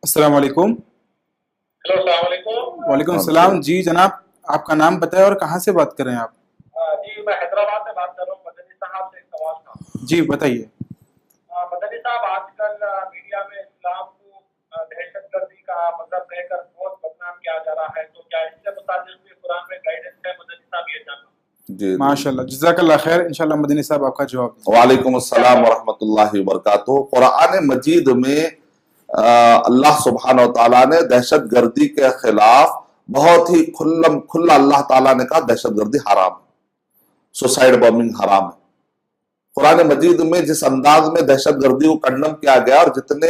السلام علیکم۔ ہیلو، السلام علیکم۔ وعلیکم السلام جی جناب، آپ کا نام بتائیں اور کہاں سے بات کر رہے ہیں آپ؟ جی میں حیدرآباد سے بات کر رہا ہوں، مدنی صاحب سے ایک سوال تھا۔ جی بتائیے۔ مدنی صاحب، آج کل میڈیا میں اسلام کو دہشت گردی کا مطلب کہہ کر بہت بدنام کیا جا رہا ہے، تو کیا اس سے متعلق بھی قرآن میں گائیڈنس ہے؟ مدنی صاحب یہ جاننا۔ جی ماشاء اللہ، جزاک اللہ خیر۔ انشاءاللہ مدنی صاحب آپ کا جواب دیں۔ وعلیکم السلام ورحمۃ اللہ وبرکاتہ۔ قرآن مجید میں اللہ سبحانہ و تعالیٰ نے دہشت گردی کے خلاف بہت ہی کھلا اللہ تعالیٰ نے کہا دہشت گردی حرام ہے، سوسائڈ بمبنگ حرام ہے۔ قرآن مجید میں جس انداز میں دہشت گردی کو کنڈم کیا گیا اور جتنے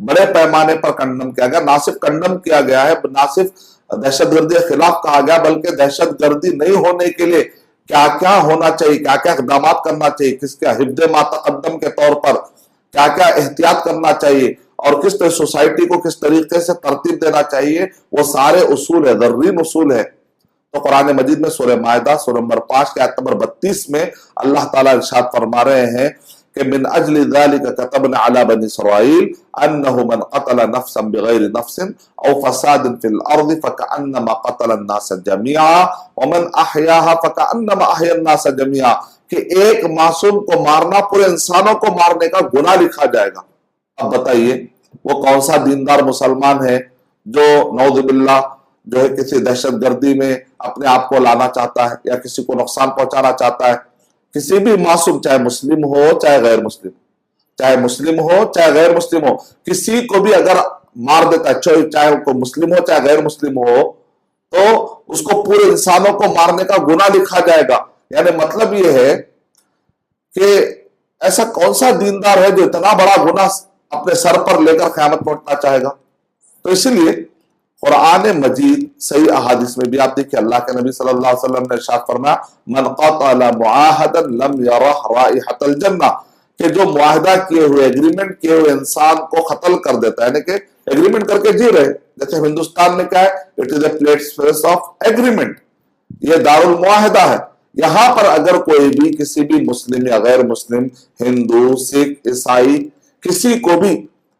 بڑے پیمانے پر کنڈم کیا گیا، نہ صرف کنڈم کیا گیا ہے، نہ صرف دہشت گردی کے خلاف کہا گیا، بلکہ دہشت گردی نہیں ہونے کے لیے کیا کیا ہونا چاہیے، کیا کیا اقدامات کرنا چاہیے، کس کا حفظ ما تقدم کے طور پر کیا کیا احتیاط کرنا چاہیے، اور کس طرح سوسائٹی کو کس طریقے سے ترتیب دینا چاہیے، وہ سارے اصول ہے، ذرین اصول ہے۔ تو قرآن مجید میں سورہ مائدہ سورہ نمبر 5 کے آیت نمبر 32 میں اللہ تعالیٰ ارشاد فرما رہے ہیں کہ من اجل ذلك كتبنا على بني اسرائيل انه من قتل نفسا بغير نفس او فساد في الارض فكأنما قتل الناس جميعا ومن احياها فكأنما احيا الناس جميعا، کہ ایک معصوم کو مارنا پورے انسانوں کو مارنے کا گناہ لکھا جائے گا۔ اب بتائیے وہ کون سا دیندار مسلمان ہے جو نعوذ باللہ جو ہے کسی دہشت گردی میں اپنے آپ کو لانا چاہتا ہے یا کسی کو نقصان پہنچانا چاہتا ہے؟ کسی بھی معصوم، چاہے مسلم ہو چاہے غیر مسلم، چاہے مسلم ہو چاہے غیر مسلم ہو، کسی کو بھی اگر مار دیتا ہے، چاہے وہ مسلم ہو چاہے غیر مسلم ہو، تو اس کو پورے انسانوں کو مارنے کا گناہ لکھا جائے گا۔ یعنی مطلب یہ ہے کہ ایسا کون سا دیندار ہے جو اتنا بڑا گناہ اپنے سر پر لے کر قیامت پہنچنا چاہے گا؟ تو اسی لیے قرآن مجید صحیح احادیث میں بھی آپ دیکھیں اللہ کے نبی صلی اللہ علیہ وسلم نے ارشاد فرمایا من قتل معاہدا لم یرہ رائحۃ الجنہ، کہ جو معاہدہ کیے ہوئے ایگریمنٹ کیے ہوئے انسان کو قتل کر دیتا ہے، یعنی کہ ایگریمنٹ کر کے جی رہے، جیسے ہندوستان میں کیا ہے، it is a place of agreement, یہ دار المعاہدہ ہے۔ یہاں پر اگر کوئی بھی کسی بھی مسلم یا غیر مسلم، ہندو، سکھ، عیسائی، کسی کو بھی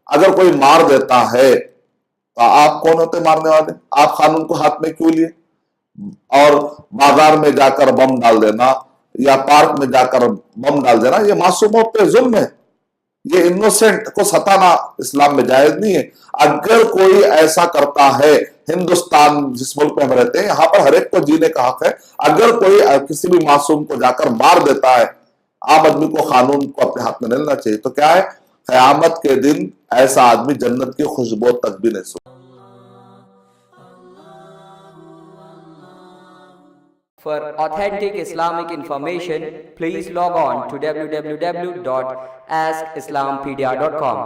اگر کوئی مار دیتا ہے، تو آپ کون ہوتے مارنے والے؟ آپ قانون کو ہاتھ میں کیوں لیے؟ اور بازار میں جا کر بم ڈال دینا یا پارک میں جا کر بم ڈال دینا، یہ معصوموں پہ ظلم ہے، یہ انوسنٹ کو ستانا اسلام میں جائز نہیں ہے۔ اگر کوئی ایسا کرتا ہے، ہندوستان جس ملک میں ہم رہتے ہیں یہاں پر ہر ایک کو جینے کا حق ہے، اگر کوئی کسی بھی معصوم کو جا کر مار دیتا ہے، عام آدمی کو قانون کو اپنے ہاتھ میں نہیں لینا چاہیے۔ تو کیا ہے، قیامت کے دن ایسا آدمی جنت کی خوشبو تک بھی نہیں سکتا۔ For authentic Islamic information, please log on to www.askislampedia.com.